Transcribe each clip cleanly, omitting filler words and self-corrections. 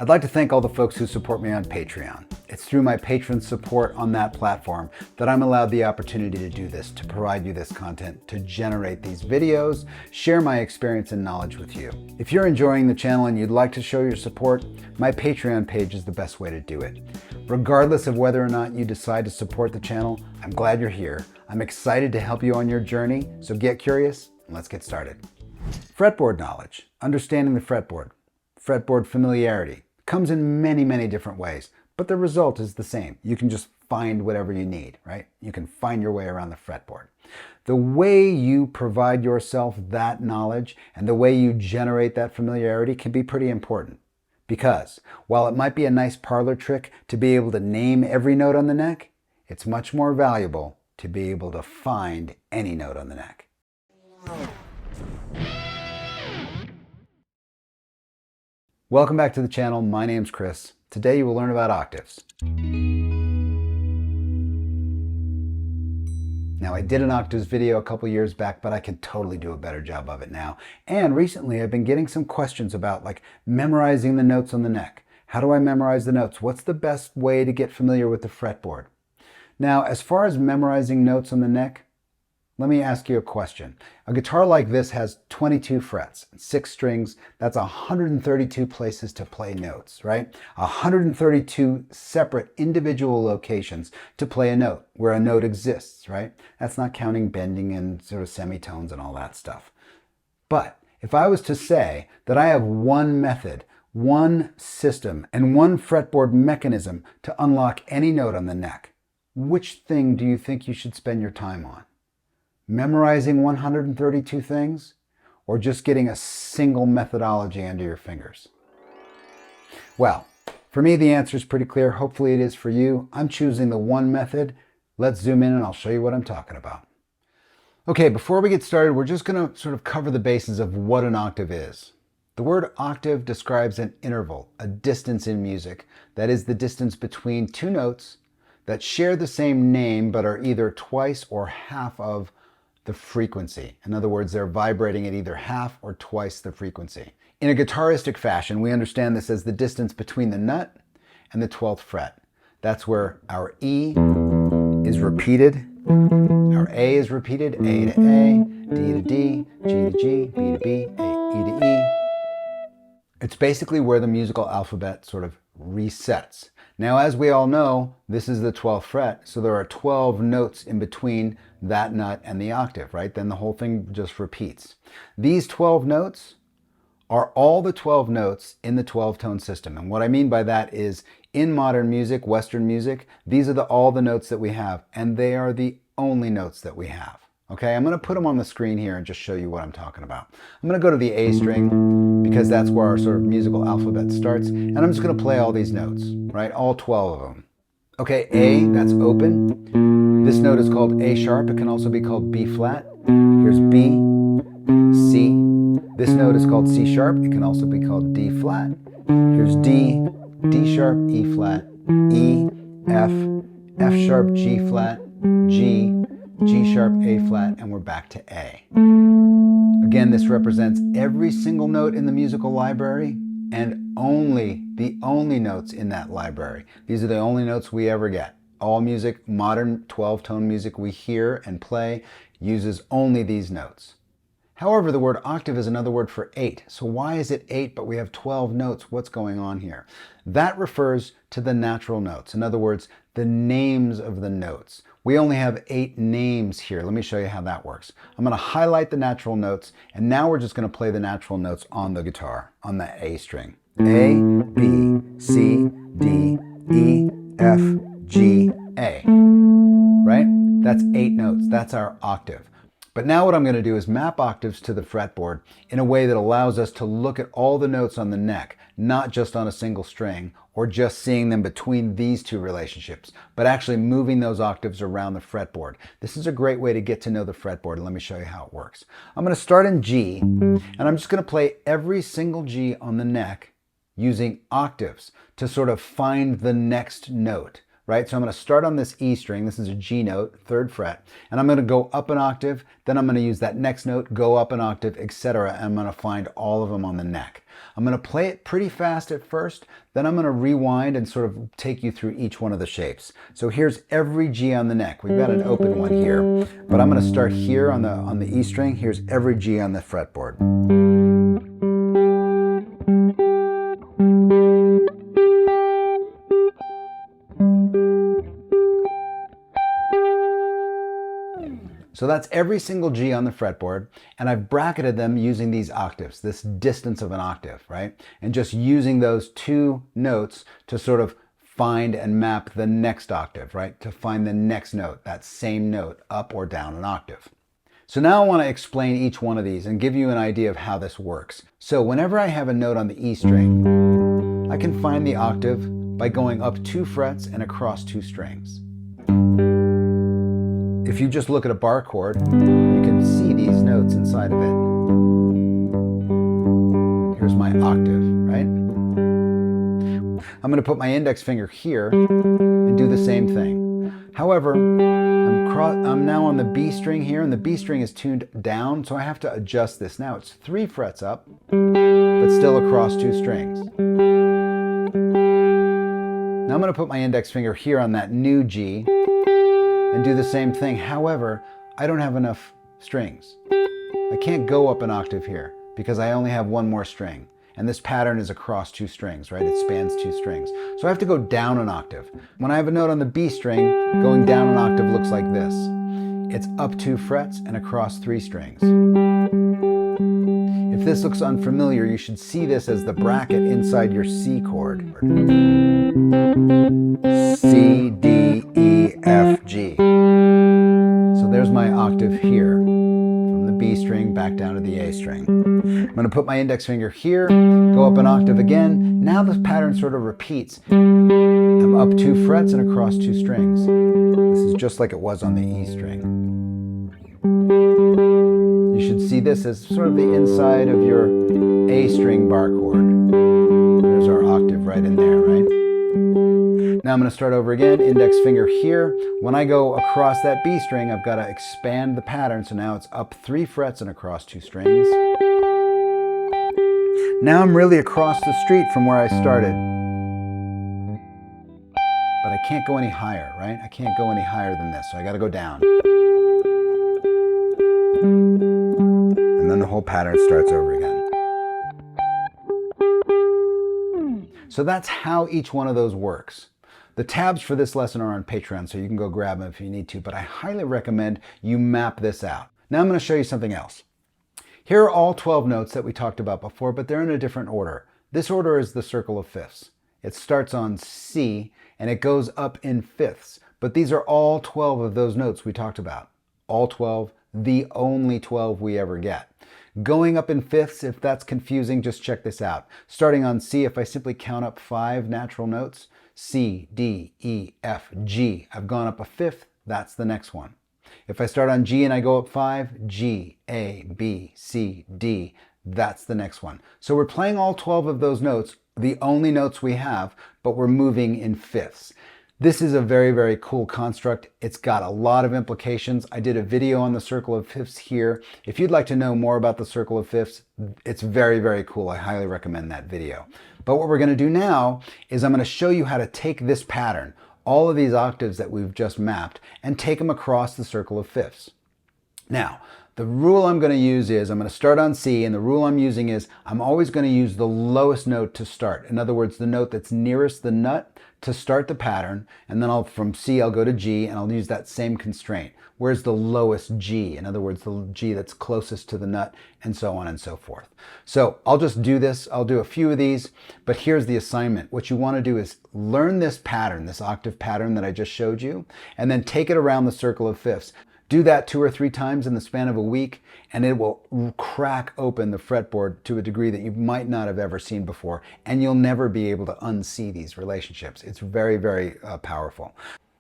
I'd like to thank all the folks who support me on Patreon. It's through my patron support on that platform that I'm allowed the opportunity to do this, to provide you this content, to generate these videos, share my experience and knowledge with you. If you're enjoying the channel and you'd like to show your support, my Patreon page is the best way to do it. Regardless of whether or not you decide to support the channel, I'm glad you're here. I'm excited to help you on your journey, so get curious and let's get started. Fretboard knowledge, understanding the fretboard, fretboard familiarity, comes in many, many different ways, but the result is the same. You can just find whatever you need, right? You can find your way around the fretboard. The way you provide yourself that knowledge and the way you generate that familiarity can be pretty important. Because while it might be a nice parlor trick to be able to name every note on the neck, it's much more valuable to be able to find any note on the neck. Welcome back to the channel. My name's Chris. Today you will learn about octaves. Now, I did an octaves video a couple years back, but I can totally do a better job of it now. And recently I've been getting some questions about memorizing the notes on the neck. How do I memorize the notes? What's the best way to get familiar with the fretboard? Now, as far as memorizing notes on the neck, let me ask you a question. A guitar like this has 22 frets, 6 strings. That's 132 places to play notes, right? 132 separate individual locations to play a note, where a note exists, right? That's not counting bending and sort of semitones and all that stuff. But if I was to say that I have one method, one system, and one fretboard mechanism to unlock any note on the neck, which thing do you think you should spend your time on? Memorizing 132 things, or just getting a single methodology under your fingers? Well, for me the answer is pretty clear. Hopefully it is for you. I'm choosing the one method. Let's zoom in and I'll show you what I'm talking about. Okay, before we get started, we're just going to sort of cover the bases of what an octave is. The word octave describes an interval, a distance in music. That is the distance between two notes that share the same name but are either twice or half of the frequency. In other words, they're vibrating at either half or twice the frequency. In a guitaristic fashion, we understand this as the distance between the nut and the 12th fret. That's where our E is repeated, our A is repeated, A to A, D to D, G to G, B to B, E to E. It's basically where the musical alphabet sort of resets. Now, as we all know, this is the 12th fret, so there are 12 notes in between that nut and the octave, right? Then the whole thing just repeats. These 12 notes are all the 12 notes in the 12-tone system. And what I mean by that is, in modern music, Western music, these are all the notes that we have, and they are the only notes that we have. Okay, I'm going to put them on the screen here and just show you what I'm talking about. I'm going to go to the A string because that's where our sort of musical alphabet starts, and I'm just going to play all these notes, right? All 12 of them. Okay, A, that's open. This note is called A sharp. It can also be called B flat. Here's B, C. This note is called C sharp. It can also be called D flat. Here's D, D sharp, E flat, E, F, F sharp, G flat, G, G sharp, A flat, and we're back to A. Again, this represents every single note in the musical library and the only notes in that library. These are the only notes we ever get. All music, modern 12-tone music we hear and play, uses only these notes. However, the word octave is another word for 8. So why is it 8 but we have 12 notes? What's going on here? That refers to the natural notes. In other words, the names of the notes. We only have 8 names here. Let me show you how that works. I'm going to highlight the natural notes, and now we're just going to play the natural notes on the guitar, on the A string. A, B, C, D, E, F, G, A. Right? That's 8 notes. That's our octave. But now what I'm going to do is map octaves to the fretboard in a way that allows us to look at all the notes on the neck, not just on a single string or just seeing them between these two relationships, but actually moving those octaves around the fretboard. This is a great way to get to know the fretboard, and let me show you how it works. I'm going to start in G, and I'm just going to play every single G on the neck using octaves to sort of find the next note. right? So I'm going to start on this E string. This is a G note, 3rd fret, and I'm going to go up an octave. Then I'm going to use that next note, go up an octave, etc. And I'm going to find all of them on the neck. I'm going to play it pretty fast at first, then I'm going to rewind and sort of take you through each one of the shapes. So here's every G on the neck. We've got an open one here, but I'm going to start here on the E string. Here's every G on the fretboard. So that's every single G on the fretboard, and I've bracketed them using these octaves, this distance of an octave, right? And just using those 2 notes to sort of find and map the next octave, right? To find the next note, that same note, up or down an octave. So now I want to explain each one of these and give you an idea of how this works. So whenever I have a note on the E string, I can find the octave by going up 2 frets and across 2 strings. If you just look at a bar chord, you can see these notes inside of it. Here's my octave, right? I'm going to put my index finger here and do the same thing. However, I'm now on the B string here, and the B string is tuned down, so I have to adjust this. Now it's 3 frets up, but still across 2 strings. Now I'm going to put my index finger here on that new G and do the same thing. However, I don't have enough strings. I can't go up an octave here because I only have 1 more string. And this pattern is across 2 strings, right? It spans 2 strings. So I have to go down an octave. When I have a note on the B string, going down an octave looks like this. It's up 2 frets and across 3 strings. If this looks unfamiliar, you should see this as the bracket inside your C chord. C, D, E, F, G. So there's my octave here, from the B string back down to the A string. I'm going to put my index finger here, go up an octave again. Now this pattern sort of repeats. I'm up 2 frets and across 2 strings. This is just like it was on the E string. You should see this as sort of the inside of your A string bar chord. There's our octave right in there, right? Now I'm going to start over again, index finger here. When I go across that B string, I've got to expand the pattern, so now it's up 3 frets and across 2 strings. Now I'm really across the street from where I started. But I can't go any higher, right? I can't go any higher than this, so I got to go down. And then the whole pattern starts over again. So that's how each one of those works. The tabs for this lesson are on Patreon, so you can go grab them if you need to, but I highly recommend you map this out. Now I'm going to show you something else. Here are all 12 notes that we talked about before, but they're in a different order. This order is the circle of fifths. It starts on C and it goes up in fifths, but these are all 12 of those notes we talked about. All 12, the only 12 we ever get. Going up in fifths, if that's confusing, just check this out. Starting on C, if I simply count up 5 natural notes, C, D, E, F, G, I've gone up a fifth, that's the next one. If I start on G and I go up 5, G, A, B, C, D, that's the next one. So we're playing all 12 of those notes, the only notes we have, but we're moving in fifths. This is a very, very cool construct. It's got a lot of implications. I did a video on the circle of fifths here. If you'd like to know more about the circle of fifths, it's very, very cool. I highly recommend that video. But what we're going to do now is I'm going to show you how to take this pattern, all of these octaves that we've just mapped, and take them across the circle of fifths. Now, the rule I'm going to use is I'm going to start on C, and the rule I'm using is I'm always going to use the lowest note to start. In other words, the note that's nearest the nut to start the pattern, and then from C I'll go to G and I'll use that same constraint. Where's the lowest G? In other words, the G that's closest to the nut, and so on and so forth. So I'll just do this. I'll do a few of these, but here's the assignment. What you want to do is learn this pattern, this octave pattern that I just showed you, and then take it around the circle of fifths. Do that 2 or 3 times in the span of a week, and it will crack open the fretboard to a degree that you might not have ever seen before, and you'll never be able to unsee these relationships. It's very, very powerful.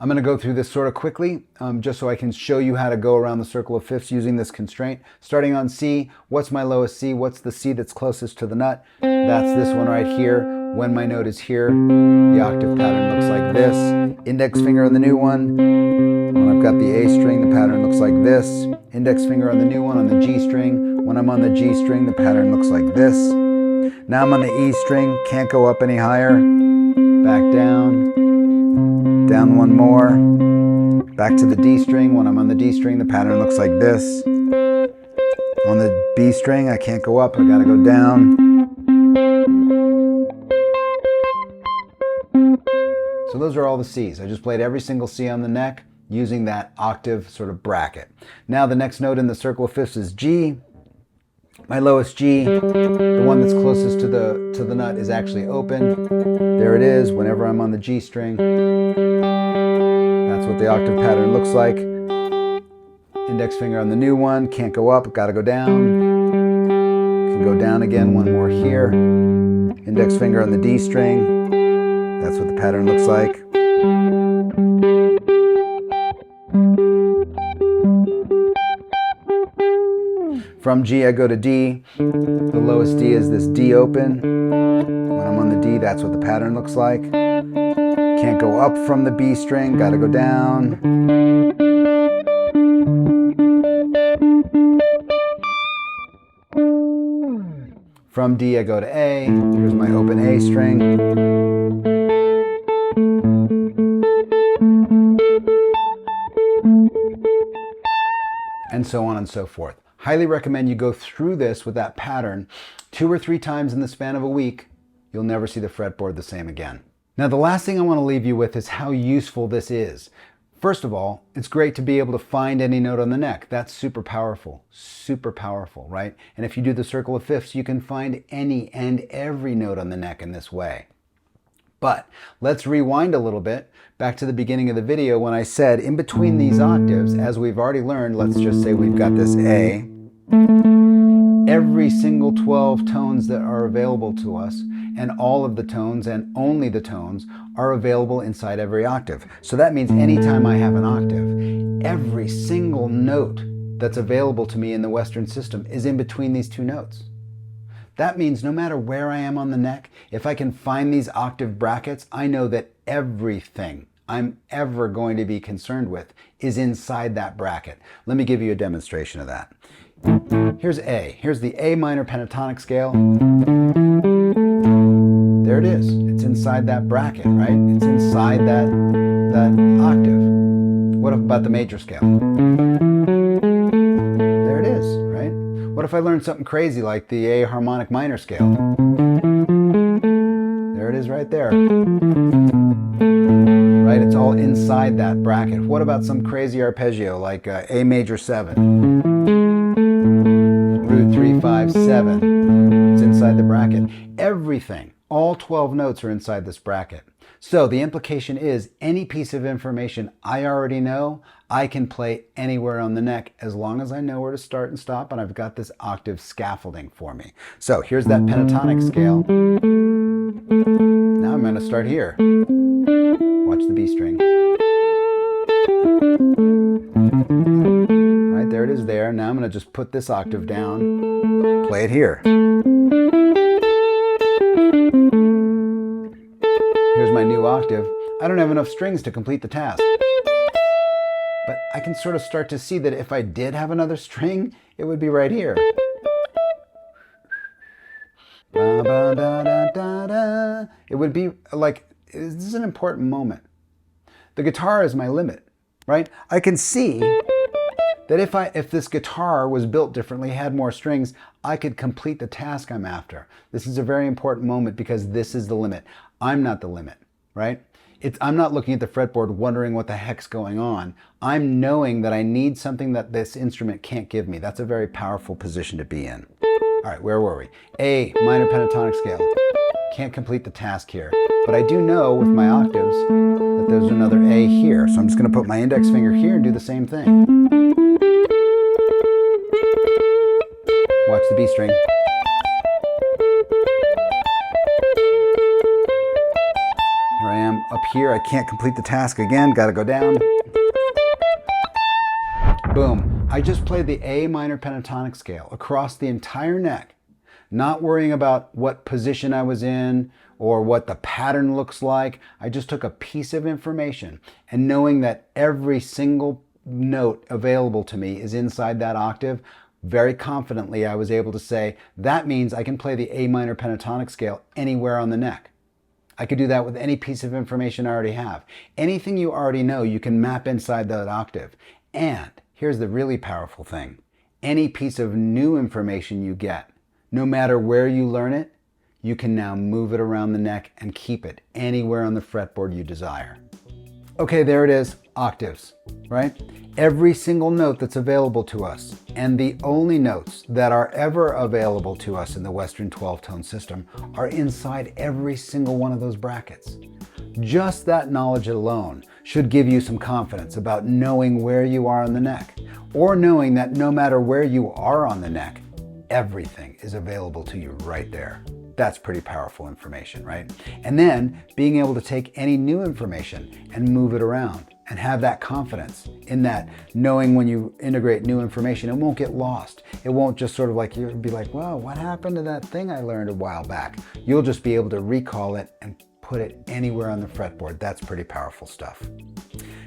I'm going to go through this sort of quickly, just so I can show you how to go around the circle of fifths using this constraint. Starting on C, what's my lowest C? What's the C that's closest to the nut? That's this one right here. When my note is here, the octave pattern looks like this. Index finger on the new one. When I've got the A string, the pattern looks like this. Index finger on the new one on the G string. When I'm on the G string, the pattern looks like this. Now I'm on the E string, can't go up any higher. Back down. Down one more. Back to the D string. When I'm on the D string, the pattern looks like this. On the B string, I can't go up, I gotta go down. So those are all the C's. I just played every single C on the neck using that octave sort of bracket. Now the next note in the circle of fifths is G. My lowest G, the one that's closest to the nut, is actually open. There it is, whenever I'm on the G string. That's what the octave pattern looks like. Index finger on the new one, can't go up, gotta go down. Can go down again, one more here. Index finger on the D string. That's what the pattern looks like. From G I go to D. The lowest D is this D open. When I'm on the D, that's what the pattern looks like. Can't go up from the B string, gotta go down. From D I go to A. Here's my open A string. And so on and so forth. Highly recommend you go through this with that pattern 2 or 3 times in the span of a week. You'll never see the fretboard the same again. Now the last thing I want to leave you with is how useful this is. First of all, it's great to be able to find any note on the neck. That's super powerful, right? And if you do the circle of fifths, you can find any and every note on the neck in this way. But let's rewind a little bit back to the beginning of the video when I said in between these octaves, as we've already learned, let's just say we've got this A. Every single 12 tones that are available to us, and all of the tones and only the tones are available inside every octave. So that means anytime I have an octave, every single note that's available to me in the Western system is in between these two notes. That means no matter where I am on the neck, if I can find these octave brackets, I know that everything I'm ever going to be concerned with is inside that bracket. Let me give you a demonstration of that. Here's A. Here's the A minor pentatonic scale. There it is. It's inside that bracket, right? It's inside that octave. What about the major scale? There it is, right? What if I learned something crazy like the A harmonic minor scale? There it is right there. Right? It's all inside that bracket. What about some crazy arpeggio like A major 7? Root 3, 5, 7. It's inside the bracket. Everything, all 12 notes are inside this bracket. So the implication is any piece of information I already know, I can play anywhere on the neck as long as I know where to start and stop, and I've got this octave scaffolding for me. So here's that pentatonic scale. Now I'm going to start here. Watch the B string. Right, there it is there. Now I'm going to just put this octave down, play it here. Here's my new octave. I don't have enough strings to complete the task. But I can sort of start to see that if I did have another string, it would be right here. It would be like, this is an important moment. The guitar is my limit, right? I can see that if this guitar was built differently, had more strings, I could complete the task I'm after. This is a very important moment because this is the limit. I'm not the limit, right? I'm not looking at the fretboard wondering what the heck's going on. I'm knowing that I need something that this instrument can't give me. That's a very powerful position to be in. All right, where were we? A minor pentatonic scale. Can't complete the task here. But I do know with my octaves that there's another A here. So I'm just going to put my index finger here and do the same thing. Watch the B string. Here I am up here. I can't complete the task again. Got to go down. Boom. I just played the A minor pentatonic scale across the entire neck. not worrying about what position I was in or what the pattern looks like. I just took a piece of information, and knowing that every single note available to me is inside that octave, very confidently I was able to say, that means I can play the A minor pentatonic scale anywhere on the neck. I could do that with any piece of information I already have. Anything you already know, you can map inside that octave. And here's the really powerful thing. Any piece of new information you get, no matter where you learn it, you can now move it around the neck and keep it anywhere on the fretboard you desire. Okay, there it is, octaves, right? Every single note that's available to us, and the only notes that are ever available to us in the Western 12-tone system, are inside every single one of those brackets. Just that knowledge alone should give you some confidence about knowing where you are on the neck, or knowing that no matter where you are on the neck, everything is available to you right there. That's pretty powerful information, right? And then being able to take any new information and move it around and have that confidence in that, knowing when you integrate new information, it won't get lost. It won't just sort of like, you'll be like, well, what happened to that thing I learned a while back? You'll just be able to recall it and put it anywhere on the fretboard. That's pretty powerful stuff.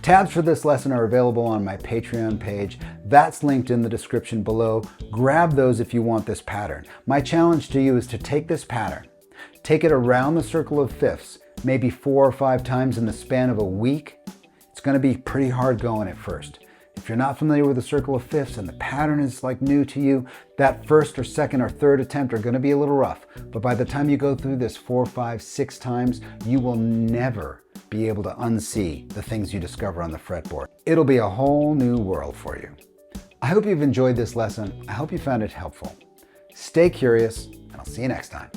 Tabs for this lesson are available on my Patreon page. That's linked in the description below. Grab those if you want this pattern. My challenge to you is to take this pattern, take it around the circle of fifths, maybe 4 or 5 times in the span of a week. It's going to be pretty hard going at first. If you're not familiar with the circle of fifths and the pattern is like new to you, that first or second or third attempt are going to be a little rough. But by the time you go through this 4, 5, 6 times, you will never be able to unsee the things you discover on the fretboard. It'll be a whole new world for you. I hope you've enjoyed this lesson. I hope you found it helpful. Stay curious, and I'll see you next time.